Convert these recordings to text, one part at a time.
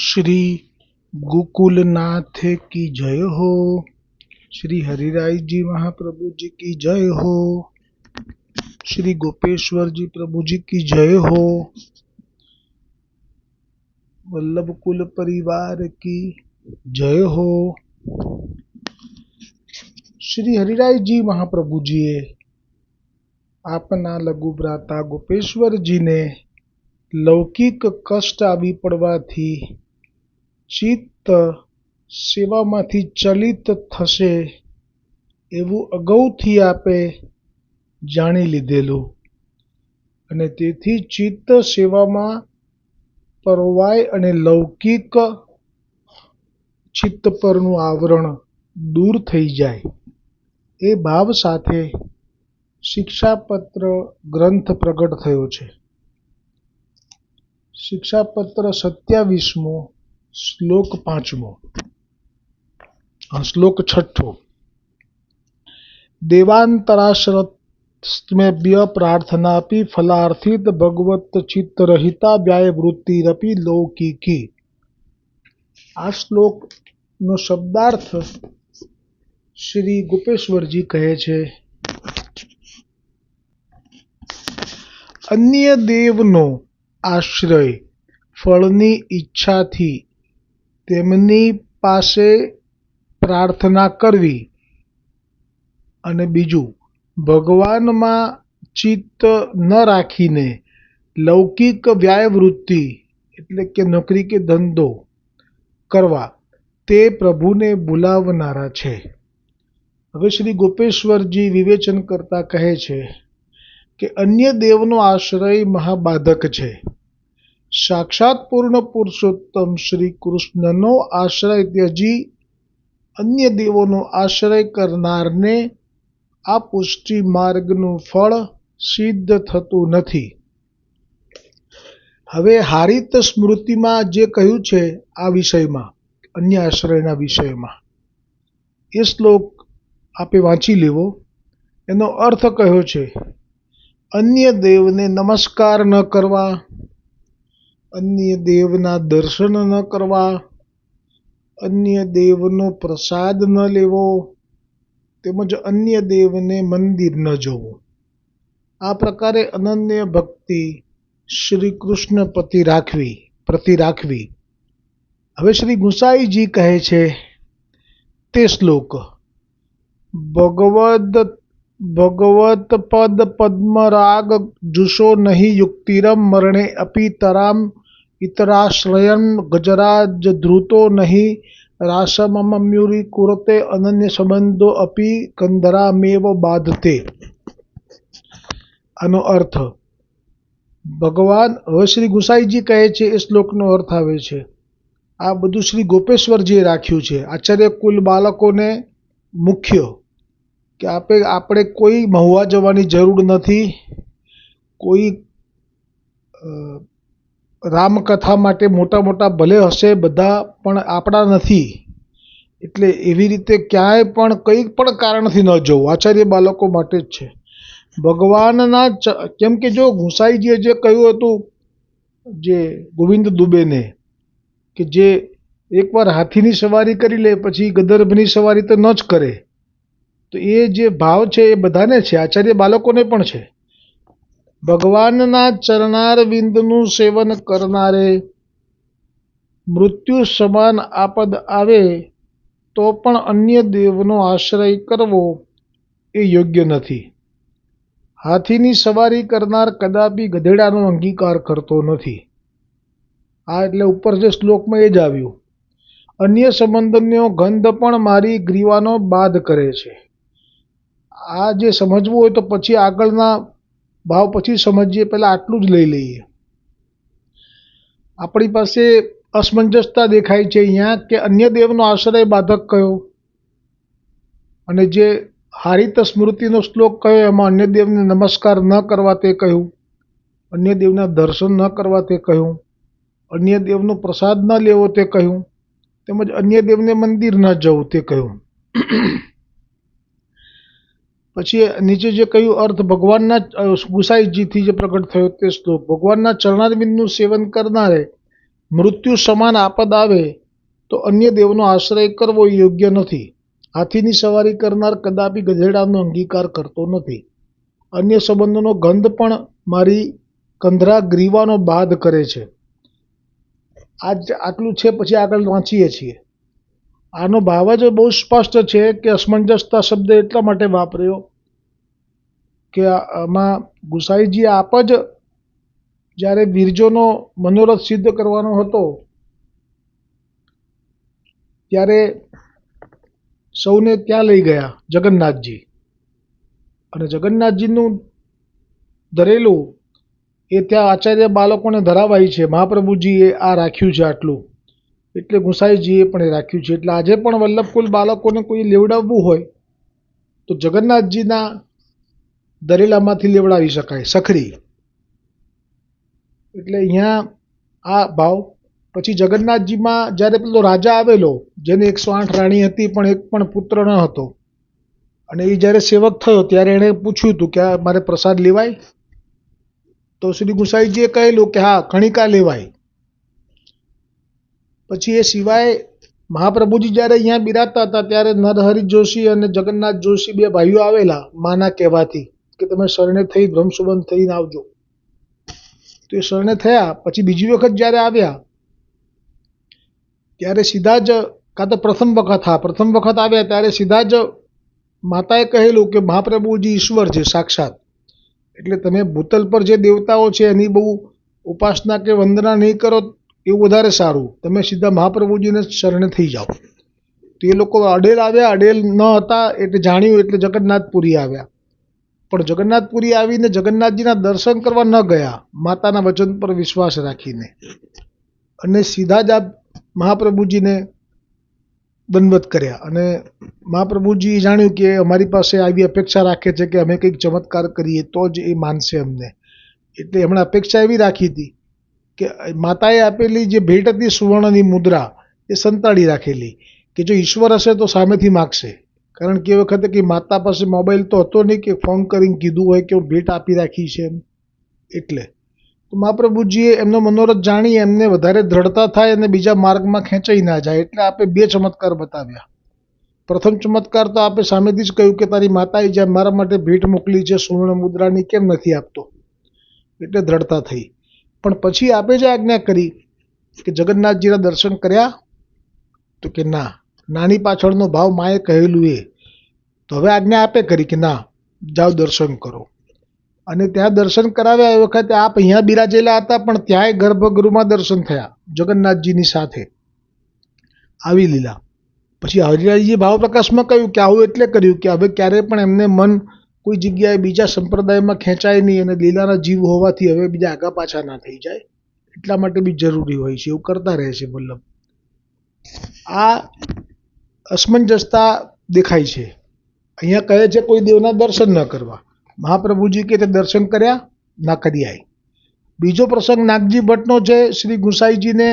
श्री गोकुलनाथ की जय हो। श्री हरिराय जी महाप्रभु जी की जय हो। श्री गोपेश्वर जी प्रभु जी की जय हो। वल्लभ कुल परिवार की जय हो। श्री हरिराय जी महाप्रभु जी આપના લઘુ ભ્રાતા ગોપેશ્વરજીને લૌકિક કષ્ટ આવી પડવાથી ચિત્ત સેવામાંથી ચલિત થશે એવું અગાઉથી આપે જાણી લીધેલું અને તેથી ચિત્ત સેવામાં પરવાય અને લૌકિક ચિત્ત પરનું આવરણ દૂર થઈ જાય એ ભાવ સાથે શિક્ષાપત્ર ગ્રંથ પ્રગટ થયો છે. શિક્ષાપત્ર 27મો, શ્લોક 5મો, શ્લોક 6. દેવાંતરાશ્રતસ્મેભ્ય પ્રાર્થનાપી ફલાર્થિત ભગવત ચિત્તરહિતા વ્યાયવૃત્તિરપી લૌકિકી. આ શ્લોકનો શબ્દાર્થ શ્રી ગોપેશ્વરજી કહે છે, અન્ય દેવનો આશ્રય ફળની ઈચ્છાથી તેમની પાસે પ્રાર્થના કરવી અને બીજું ભગવાનમાં ચિત્ત ન રાખીને લૌકિક વ્યાયવૃત્તિ એટલે કે નોકરી કે ધંધો કરવા તે પ્રભુને ભૂલાવનારા છે. હવે શ્રી ગોપેશ્વરજી વિવેચન કરતા કહે છે કે અન્ય દેવનો આશ્રય મહાબાધક છે. સાક્ષાત પૂર્ણ પુરુષોત્તમ શ્રી કૃષ્ણનો આશ્રય ત્યજી અન્ય દેવોનો આશ્રય કરનારને આ પુષ્ટિ માર્ગનું ફળ સિદ્ધ થતું નથી. હવે હારિત સ્મૃતિમાં જે કહ્યું છે આ વિષયમાં, અન્ય આશ્રયના વિષયમાં, એ શ્લોક આપે વાંચી લેવો. એનો અર્થ કહ્યો છે, અન્ય દેવને નમસ્કાર ન કરવા, અન્ય દેવના દર્શન ન કરવા, અન્ય દેવનો પ્રસાદ ન લેવો, તેમજ અન્ય દેવને મંદિર ન જવું. આ પ્રકારે અનન્ય ભક્તિ શ્રી કૃષ્ણ પ્રતિ રાખવી. હવે શ્રી ગુસાઈજી કહે છે તે શ્લોક, ભગવત પદ પદ્મરાગ જુષો નહીં યુક્તિરમ મરણે અપી તરામ ઇતરાશ્રયમ ગજરાજ ધૃતો નહીં રાસમમ્યુરી કુરતે અનન્ય સંબંધો અપી કંધરામેવ બાધતે. આનો અર્થ ભગવાન, હવે શ્રી ગુસાઈજી કહે છે એ શ્લોકનો અર્થ આવે છે, આ બધું શ્રી ગોપેશ્વરજીએ રાખ્યું છે આચાર્ય કુલ બાળકોને મુખ્ય, કે આપણે કોઈ મહુવા જવાની જરૂર નથી, કોઈ રામકથા માટે મોટા મોટા ભલે હશે બધા પણ આપણા નથી, એટલે એવી રીતે ક્યાંય પણ કંઈ પણ કારણથી ન જવું, આચાર્ય બાળકો માટે જ છે. ભગવાનના કેમ કે જો ગુસાઈજીએ જે કહ્યું હતું જે ગોવિંદ દુબેને, કે જે એકવાર હાથીની સવારી કરી લે પછી ગદર્ભની સવારી તો ન જ કરે, તો એ જે ભાવ છે એ બધાને છે, આચાર્ય બાળકોને પણ છે. ભગવાનના ચરણારવિંદનું સેવન કરનારે મૃત્યુ સમાન આપદ આવે તો પણ અન્ય દેવનો આશ્રય કરવો એ યોગ્ય નથી. હાથીની સવારી કરનાર કદાપી ગધેડાનો અંગીકાર કરતો નથી. આ એટલે ઉપર જે શ્લોકમાં એ જ આવ્યું, અન્ય સંબંધનો ગંધ પણ મારી ગ્રીવાનો બાદ કરે છે. આ જે સમજવું હોય તો પછી આગળના ભાવ પછી સમજીએ, પહેલાં આટલું જ લઈ લઈએ. આપણી પાસે અસમંજસતા દેખાય છે અહીંયા કે અન્ય દેવનો આશ્રય બાધક કયો અને જે હારિત સ્મૃતિનો શ્લોક કયો એમાં અન્ય દેવને નમસ્કાર ન કરવા તે કહ્યું, અન્ય દેવના દર્શન ન કરવા તે કહ્યું, અન્ય દેવનો પ્રસાદ ન લેવો તે કહ્યું, તેમજ અન્ય દેવને મંદિર ન જવું તે કહ્યું. પછી નીચે જે કહ્યું અર્થ ભગવાનના ગુસાઈજીથી જે પ્રગટ થયો તે શ્લોક, ભગવાનના ચરણારવિંદનું સેવન કરનારે મૃત્યુ સમાન આપદ આવે તો અન્ય દેવનો આશ્રય કરવો યોગ્ય નથી. હાથીની સવારી કરનાર કદાપી ગધેડાનો અંગીકાર કરતો નથી. અન્ય સંબંધોનો ગંધ પણ મારી કંધરા ગ્રીવાનો બાદ કરે છે. આટલું છે. પછી આગળ વાંચીએ છીએ. આનો ભાવ જ બહુ સ્પષ્ટ છે કે અસમંજસતા શબ્દ એટલા માટે વાપર્યો કે આમાં ગુસાઈજી આપ જ જ્યારે બિરજોનો મનોરથ સિદ્ધ કરવાનો હતો ત્યારે સૌને ત્યાં લઈ ગયા જગન્નાથજી, અને જગન્નાથજીનું ધરેલું એ ત્યાં આચાર્ય બાળકોને ધરાવાય છે. મહાપ્રભુજીએ આ રાખ્યું છે આટલું, એટલે ગુસાઈજીએ પણ એ રાખ્યું છે. એટલે આજે પણ વલ્લભકુલ બાળકોને કોઈ લેવડાવવું હોય તો જગન્નાથજીના ધરેલામાંથી લેવડાવી શકાય, સખરી. એટલે અહીંયા આ ભાવ. પછી જગન્નાથજીમાં જ્યારે પેલો રાજા આવેલો જેને 108 રાણી હતી પણ એક પણ પુત્ર ન હતો, અને એ જ્યારે સેવક થયો ત્યારે એણે પૂછ્યું હતું કે આ મારે પ્રસાદ લેવાય? તો શ્રી ગુસાઈજીએ કહેલું કે હા, કણિકા લેવાય. પછી એ સિવાય મહાપ્રભુજી જ્યારે અહીંયા બિરાજતા હતા ત્યારે નરહરિ જોશી અને જગન્નાથ જોશી બે ભાઈઓ આવેલા માના કહેવાથી કે તમે શરણે થઈ બ્રહ્મસુબંધ થઈને આવજો. તો એ શરણે થયા. પછી બીજી વખત જ્યારે આવ્યા ત્યારે સીધા જ, કાં તો પ્રથમ વખત આવ્યા ત્યારે સીધા જ માતાએ કહેલું કે મહાપ્રભુજી ઈશ્વર છે સાક્ષાત, એટલે તમે ભૂતલ પર જે દેવતાઓ છે એની બહુ ઉપાસના કે વંદના નહીં કરો એવું વધારે સારું, તમે સીધા મહાપ્રભુજીને શરણે થઈ જાઓ. તો એ લોકો અડેલ આવ્યા, અડેલ ન હતા એટલે જાણ્યું, એટલે જગન્નાથપુરી આવ્યા. પણ જગન્નાથપુરી આવીને જગન્નાથજીના દર્શન કરવા ન ગયા, માતાના વચન પર વિશ્વાસ રાખીને, અને સીધા જ આ મહાપ્રભુજીને દંડવત કર્યા. અને મહાપ્રભુજીએ જાણ્યું કે અમારી પાસે આવી અપેક્ષા રાખે છે કે અમે કંઈક ચમત્કાર કરીએ તો જ એ માનશે અમને. એટલે એમણે અપેક્ષા એવી રાખી હતી કે માતાએ આપેલી જે ભેટ હતી સુવર્ણની મુદ્રા એ સંતાડી રાખેલી, કે જો ઈશ્વર હશે તો સામેથી માગશે. કારણ કે એ વખતે કે માતા પાસે મોબાઈલ તો હતો નહીં કે ફોન કરીને કીધું હોય કે હું ભેટ આપી રાખી છે એમ. એટલે તો મહાપ્રભુજીએ એમનો મનોરથ જાણી એમને વધારે દ્રઢતા થાય અને બીજા માર્ગમાં ખેંચાઈ ના જાય, એટલે આપે 2 ચમત્કાર બતાવ્યા. પ્રથમ ચમત્કાર તો આપે સામેથી જ કહ્યું કે તારી માતાએ જ્યાં મારા માટે ભેટ મોકલી છે સુવર્ણ મુદ્રાની કેમ નથી આપતો, એટલે દ્રઢતા થઈ. પણ પછી આપે જે આજ્ઞા કરી કે જગન્નાથજીના દર્શન કર્યા, તો કે ના, નાની પાછળનો ભાવ માએ કહેલું એ. તો હવે આજ્ઞા આપે કરી કે ના, જાઓ દર્શન કરો. અને ત્યાં દર્શન કરાવ્યા. એ વખતે આપ અહીંયા બિરાજેલા હતા પણ ત્યાંય ગર્ભગૃહમાં દર્શન થયા જગન્નાથજીની સાથે. આવી લીલા. પછી હરિરાયજીએ ભાવ પ્રકાશમાં કહ્યું કે આવું એટલે કર્યું કે હવે ક્યારેય પણ એમને મન કોઈ જગ્યાએ બીજા સંપ્રદાયમાં ખેંચાય નહીં, અને લીલાના જીવ હોવાથી હવે બીજા આગા પાછા ના થઈ જાય, એટલા માટે બી જરૂરી હોય છે. એવું કરતા રહે છે વલ્લભ. આ અસમંજસતા દેખાય છે. અહીંયા કહે છે કોઈ દેવના દર્શન ન કરવા, મહાપ્રભુજી કે તે દર્શન કર્યા ના કરી આય. બીજો પ્રસંગ નાગજી ભટ્ટનો છે. શ્રી ગુસાઈજીને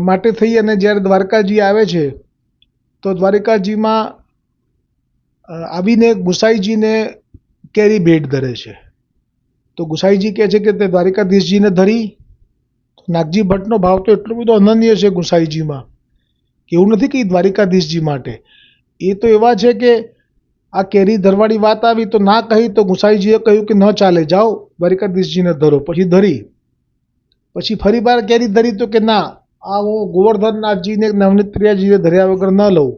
માટે થઈ અને જ્યારે દ્વારકાજી આવે છે તો દ્વારકાજીમાં આવીને ગુસાઈજીને કેરી ભેટ ધરે છે. તો ગુસાઈજી કહે છે કે તે દ્વારકાધીશજીને ધરી. નાગજી ભટ્ટનો ભાવ તો એટલો બધો અનન્ય છે ગુસાઈજીમાં કે એવું નથી કે દ્વારિકાધીશજી માટે. એ તો એવા છે કે આ કેરી ધરવાળી વાત આવી તો ના કહી, તો ગુસાઈજીએ કહ્યું કે ન ચાલે, જાઓ દ્વારિકાધીશજીને ધરો. પછી ધરી. પછી ફરી વાર કેરી ધરી તો કે ના, આ હું ગોવર્ધનનાથજીને નવનીત પ્રિયાજીને ધર્યા વગર ન લઉં.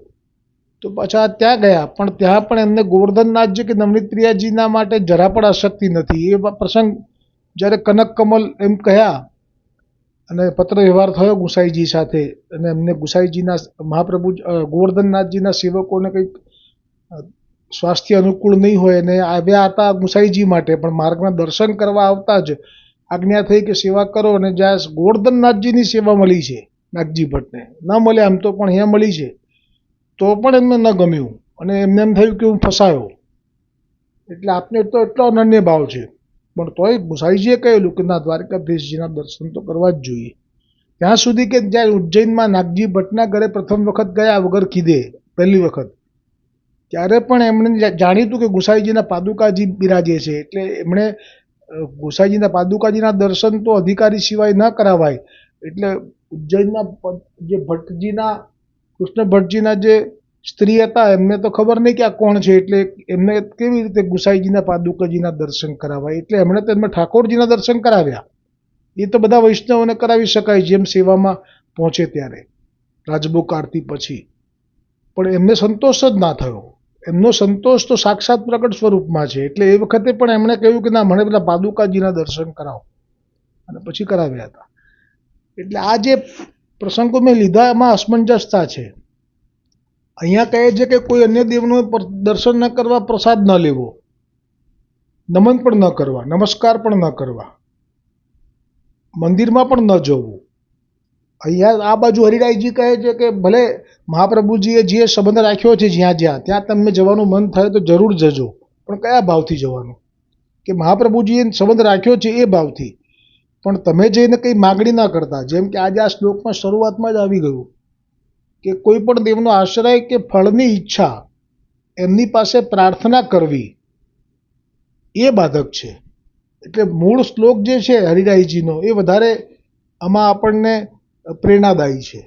તો પાછા ત્યાં ગયા, પણ ત્યાં પણ એમને ગોવર્ધનનાથજી કે નવનીત પ્રિયાજીના માટે જરા પણ આસક્તિ નથી. એ પ્રસંગ જ્યારે કનક કમલ એમ કહ્યા અને પત્ર વ્યવહાર થયો ગુસાઈજી સાથે, અને એમને ગુસાઈજીના મહાપ્રભુ ગોવર્ધનનાથજીના સેવકોને કંઈક સ્વાસ્થ્ય અનુકૂળ નહીં હોય અને આવ્યા હતા ગુસાઈજી માટે, પણ માર્ગમાં દર્શન કરવા આવતા જ આજ્ઞા થઈ કે સેવા કરો. અને જ્યાં ગોવર્ધનનાથજીની સેવા મળી છે નાગજી ભટ્ટને, ન મળે આમ તો પણ અહીંયા મળી છે, તો પણ એમને ન ગમ્યું અને એમને એમ થયું કે હું ફસાયો. એટલે આપને તો એટલો અનન્ય ભાવ છે, પણ તોય ગુસાઈજીએ કહેલું કે ના, દ્વારકાધીશજીના દર્શન તો કરવા જ જોઈએ. ત્યાં સુધી કે જ્યારે ઉજ્જૈનમાં નાગજી ભટ્ટના ઘરે પ્રથમ વખત ગયા વગર કીધે, પહેલી વખત, ત્યારે પણ એમણે જાણ્યું હતું કે ગુસાઈજીના પાદુકાજી બિરાજે છે, એટલે એમણે ગોસાઈજીના પાદુકાજીના દર્શન તો અધિકારી સિવાય ન કરાવાય, એટલે ઉજ્જૈનના જે ભટ્ટજીના કૃષ્ણ ભટ્ટજીના જે સ્ત્રી હતા એમને તો ખબર નહીં કે આ કોણ છે, એટલે એમને કેવી રીતે ગુસાઈજીના પાદુકાજીના દર્શન કરાવાય, એટલે એમણે તો એમને ઠાકોરજીના દર્શન કરાવ્યા. એ તો બધા વૈષ્ણવોને કરાવી શકાય જેમ સેવામાં પહોંચે ત્યારે રાજભોગ આરતી પછી, પણ એમને સંતોષ જ ના થયો. એમનો સંતોષ તો સાક્ષાત પ્રગટ સ્વરૂપમાં છે, એટલે એ વખતે પણ એમણે કહ્યું કે ના, મને પેલા પાદુકાજીના દર્શન કરાવો, અને પછી કરાવ્યા હતા. એટલે આ જે પ્રસંગો મેં લીધા એમાં અસમંજસતા છે. અહીંયા કહે છે કે કોઈ અન્ય દેવનું દર્શન ન કરવા, પ્રસાદ ન લેવો, નમન પણ ન કરવા, નમસ્કાર પણ ન કરવા, મંદિરમાં પણ ન જવું. અહીંયા આ બાજુ હરિરાયજી કહે છે કે ભલે મહાપ્રભુજીએ જે સંબંધ રાખ્યો છે જ્યાં જ્યાં ત્યાં તમને જવાનું મન થાય તો જરૂર જજો, પણ કયા ભાવથી જવાનું? કે મહાપ્રભુજીએ સંબંધ રાખ્યો છે એ ભાવથી, પણ તમે જઈને કંઈ માગણી ના કરતા. જેમ કે આજે આ શ્લોકમાં શરૂઆતમાં જ આવી ગયું કે કોઈ પણ દેવનો આશ્રય કે ફળની ઈચ્છા એમની પાસે પ્રાર્થના કરવી એ બાધક છે. એટલે મૂળ શ્લોક જે છે હરિરાયજીનો એ વધારે આમાં આપણને પ્રેરણાદાયી છે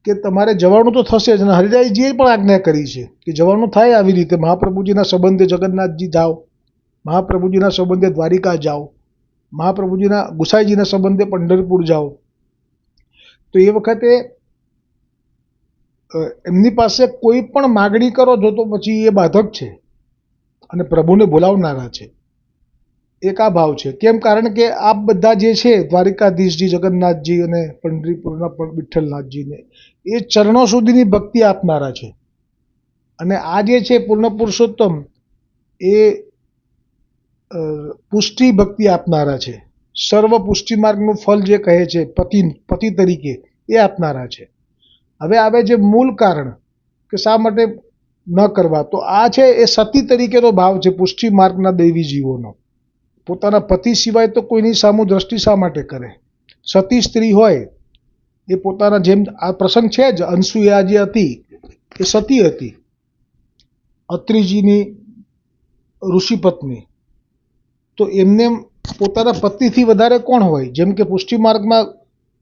કે તમારે જવાનું તો થશે જ, અને હરિરાયજીએ પણ આજ્ઞા કરી છે કે જવાનું થાય આવી રીતે. મહાપ્રભુજીના સંબંધે જગન્નાથજી જાઓ, મહાપ્રભુજીના સંબંધે દ્વારિકા જાઓ, મહાપ્રભુજીના ગુસાઈજીના સંબંધે પંઢરપુર જાઓ. તો એ વખતે એમની પાસે કોઈ પણ માગણી કરો છો તો પછી એ બાધક છે અને પ્રભુને બોલાવનારા છે. એક આ ભાવ છે. કેમ? કારણ કે આ બધા જે છે દ્વારિકાધીશજી, જગન્નાથજી અને પંઢરીપુરના વિઠ્ઠલનાથજીને એ ચરણો સુધીની ભક્તિ આપનારા છે. અને આ જે છે પૂર્ણ પુરુષોત્તમ એ પુષ્ટિ ભક્તિ આપનારા છે. સર્વ પુષ્ટિ માર્ગનું ફળ જે કહે છે પતિ તરીકે એ આપનારા છે. હવે આવે છે મૂળ કારણ કે શા માટે ન કરવા, તો આ છે એ સતી તરીકેનો ભાવ છે પુષ્ટિ માર્ગના દૈવી જીવોનો. પોતાના પતિ સિવાય તો કોઈની સામું દ્રષ્ટિ શા માટે કરે? સતી સ્ત્રી હોય એ પોતાના, જેમ આ પ્રસંગ છે જ, અનસુયા જે હતી એ સતી હતી, અત્રિજીની ઋષિપત્ની. તો એમને પોતાના પતિથી વધારે કોણ હોય? જેમ કે પુષ્ટિ માર્ગમાં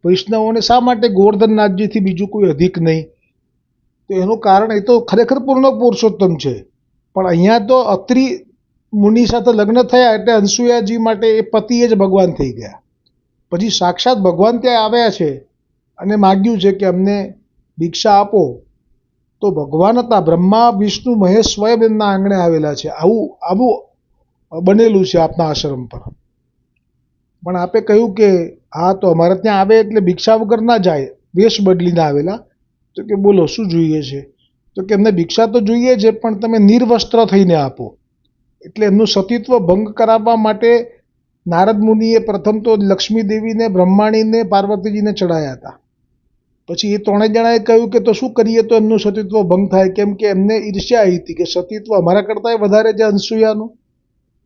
વૈષ્ણવોને શા માટે ગોવર્ધનનાથજીથી બીજું કોઈ અધિક નહીં? તો એનું કારણ એ તો ખરેખર પૂર્ણ પુરુષોત્તમ છે, પણ અહીંયા તો અત્રિ મુનિ સાથે લગ્ન થયા એટલે અનસુયાજી માટે એ પતિ જ ભગવાન થઈ ગયા. પછી સાક્ષાત ભગવાન ત્યાં આવ્યા છે અને માગ્યું છે કે અમને દીક્ષા આપો, તો ભગવાન હતા બ્રહ્મા વિષ્ણુ મહેશ સ્વયં એમના આંગણે આવેલા છે. આવું બનેલું છે આપના આશ્રમ પર. પણ આપે કહ્યું કે હા, તો અમારે ત્યાં આવે એટલે ભિક્ષા વગર ના જાય, વેશ બદલીને આવેલા. તો કે બોલો શું જોઈએ છે? તો કે એમને ભિક્ષા તો જોઈએ છે, પણ તમે નિર્વસ્ત્ર થઈને આપો. એટલે એમનું સતીત્વ ભંગ કરાવવા માટે નારદ મુનિએ પ્રથમ તો લક્ષ્મી દેવીને, બ્રહ્માણીને, પાર્વતીજીને ચડાયા હતા. પછી એ ત્રણેય જણાએ કહ્યું કે તો શું કરીએ તો એમનું સતીત્વ ભંગ થાય? કેમ કે એમને ઈર્ષ્યા આવી હતી કે સતીત્વ અમારા કરતાંય વધારે છે અનસુયાનું.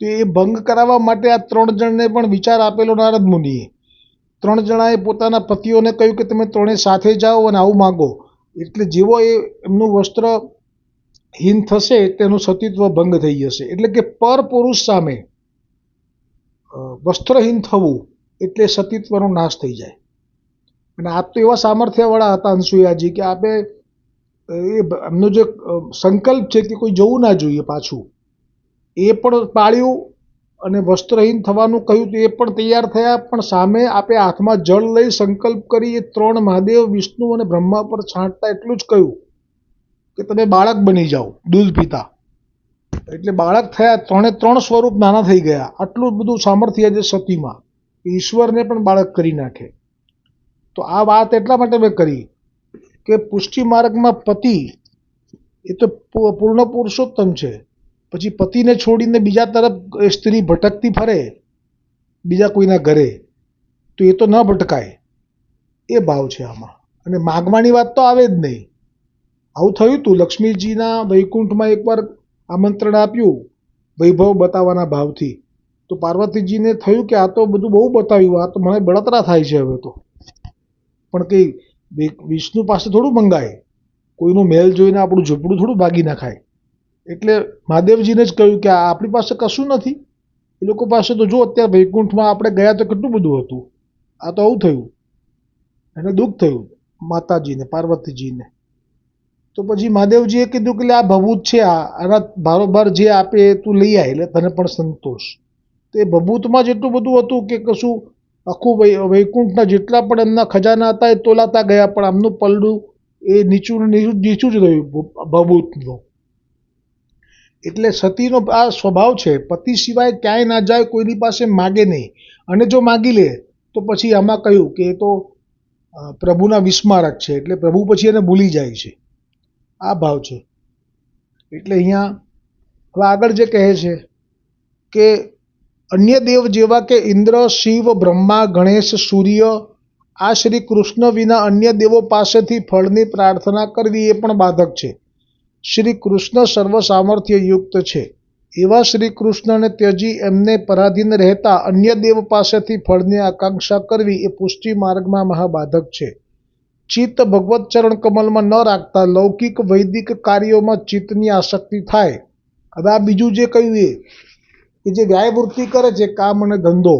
તો એ ભંગ કરાવવા માટે આ 3 જણને પણ વિચાર આપેલો નારદ મુનિએ. 3 જણાએ પોતાના પતિઓને કહ્યું કે તમે ત્રણેય સાથે જાઓ અને આવું માગો. એટલે જેવો એ એમનું વસ્ત્ર હીન થશે તેનું સતીત્વ ભંગ થઈ જશે. એટલે કે પર પુરુષ સામે વસ્ત્રહીન થવું એટલે સતીત્વનો નાશ થઈ જાય. અને આપ તો એવા સામર્થ્યવાળા હતા અનસુયાજી કે આપે એમનો જે સંકલ્પ છે કે કોઈ જવું ના જોઈએ પાછું, એ પણ પાળ્યું અને વસ્ત્રહીન થવાનું કહ્યું તો એ પણ તૈયાર થયા. પણ સામે આપે હાથમાં જળ લઈ સંકલ્પ કરી એ 3 મહાદેવ, વિષ્ણુ અને બ્રહ્મા પર છાંટતા એટલું જ કહ્યું કે તમે બાળક બની જાઓ, દૂધ પીતા. એટલે બાળક થયા. 3 સ્વરૂપ નાના થઈ ગયા. આટલું બધું સામર્થ્ય છે સતીમાં, ઈશ્વરને પણ બાળક કરી નાખે. તો આ વાત એટલા માટે મેં કરી કે પુષ્ટિ માર્ગમાં પતિ એ તો પૂર્ણ પુરુષોત્તમ છે. પછી પતિને છોડીને બીજા તરફ સ્ત્રી ભટકતી ફરે બીજા કોઈના ઘરે, તો એ તો ન ભટકાય. એ ભાવ છે આમાં. અને માગવાની વાત તો આવે જ નહીં. આવું થયું હતું લક્ષ્મીજીના વૈકુંઠમાં એકવાર આમંત્રણ આપ્યું વૈભવ બતાવવાના ભાવથી. તો પાર્વતીજીને થયું કે આ તો બધું બહુ બતાવ્યું, આ તો મને બળતરા થાય છે હવે તો. પણ કંઈ વિષ્ણુ પાસે થોડું મંગાય, કોઈનો મહેલ જોઈને આપણું ઝૂંપડું થોડું ભાગી નાખાય. એટલે મહાદેવજીને જ કહ્યું કે આપણી પાસે કશું નથી, એ લોકો પાસે તો જો અત્યારે વૈકુંઠમાં આપણે ગયા તો કેટલું બધું હતું, આ તો આવું થયું, એને દુઃખ થયું માતાજીને, પાર્વતીજીને. તો પછી મહાદેવજીએ કીધું કે લે આ ભભૂત છે, આના બારોબાર જે આપે એ તું લઈ આય, એટલે તને પણ સંતોષ. તો એ ભભૂતમાં જેટલું બધું હતું કે કશું આખું વૈકુંઠના જેટલા પણ એમના ખજાના હતા એ તોલાતા ગયા, પણ આમનું પલડું એ નીચું ને નીચું જ રહ્યું ભભૂતનું. એટલે સતીનો આ સ્વભાવ છે, પતિ સિવાય ક્યાંય ના જાય, કોઈની પાસે માગે નહીં, અને જો માગી લે તો પછી આમાં કહ્યું કે એ તો પ્રભુના વિસ્મારક છે, એટલે પ્રભુ પછી એને ભૂલી જાય છે. આ ભાવ છે. એટલે અહીંયા હવે આગળ જે કહે છે કે અન્ય દેવ જેવા કે ઇન્દ્ર, શિવ, બ્રહ્મા, ગણેશ, સૂર્ય, આ શ્રી કૃષ્ણ વિના અન્ય દેવો પાસેથી ફળની પ્રાર્થના કરવી એ પણ બાધક છે. શ્રી કૃષ્ણ સર્વ સામર્થ્ય યુક્ત છે, એવા શ્રી કૃષ્ણને ત્યજી એમને પરાધીન રહેતા અન્ય દેવ પાસેથી ફળની આકાંક્ષા કરવી એ પુષ્ટિ માર્ગમાં મહાબાધક છે. ચિત્ત ભગવત ચરણ કમલમાં ન રાખતા લૌકિક વૈદિક કાર્યોમાં ચિત્તની આસક્તિ થાય. હવે આ બીજું જે કહ્યું એ કે જે વ્યાયવૃત્તિ કરે છે, કામ અને ધંધો,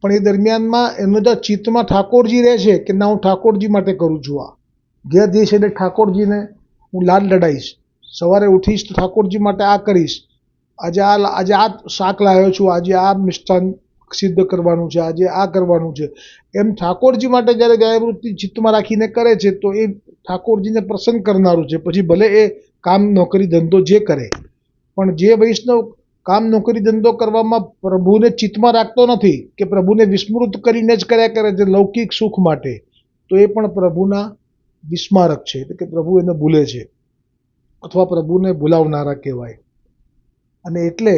પણ એ દરમિયાનમાં એનો જો ચિત્તમાં ઠાકોરજી રહે છે કે ના હું ઠાકોરજી માટે કરું છું, આ ઘેર જઈશ એટલે ઠાકોરજીને હું લાડ લડાઈશ, સવારે ઉઠીશ તો ઠાકોરજી માટે આ કરીશ, આજે આ શાક લાવ્યો છું, આજે આ મિષ્ટાન સિદ્ધ કરવાનું છે, આજે આ કરવાનું છે, એમ ઠાકોરજી માટે જ્યારે વ્યાયવૃત્તિ ચિત્તમાં રાખીને કરે છે તો એ ઠાકોરજીને પ્રસન્ન કરનારું છે. પછી ભલે એ કામ નોકરી ધંધો જે કરે, પણ જે વૈષ્ણવ કામ નોકરી ધંધો કરવામાં પ્રભુને ચિત્તમાં રાખતો નથી કે પ્રભુને વિસ્મૃત કરીને જ કર્યા કરે છે લૌકિક સુખ માટે, તો એ પણ પ્રભુના વિસ્મારક છે, એટલે કે પ્રભુ એને ભૂલે છે અથવા પ્રભુને ભૂલાવનારા કહેવાય. અને એટલે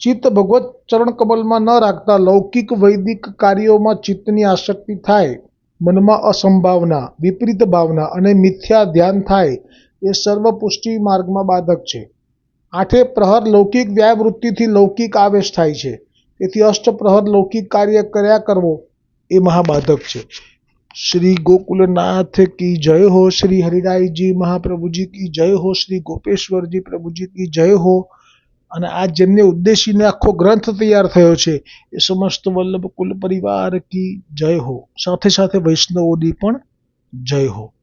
ચિત્ત ભગવત ચરણ કમલમાં ન રાખતા લૌકિક વૈદિક કાર્યોમાં ચિત્તની આસક્તિ થાય, મનમાં અસંભાવના, વિપરીત ભાવના અને મિથ્યા ધ્યાન થાય, એ સર્વ પુષ્ટિ માર્ગમાં બાધક છે. આઠે પ્રહર લૌકિક વ્યાવૃત્તિથી લૌકિક આવેશ થાય છે, તેથી અષ્ટપ્રહર લૌકિક કાર્ય કર્યા કરવો એ મહાબાધક છે. શ્રી ગોકુલનાથ કી જય હો, શ્રી હરિરાયજી મહાપ્રભુજી કી જય હો, શ્રી ગોપેશ્વરજી પ્રભુજી કી જય હો. અને આ જેમને ઉદ્દેશીને આખો ગ્રંથ તૈયાર થયો છે એ સમસ્ત વલ્લભ કુલ પરિવાર કી જય હો, સાથે સાથે વૈષ્ણવોની પણ જય હો.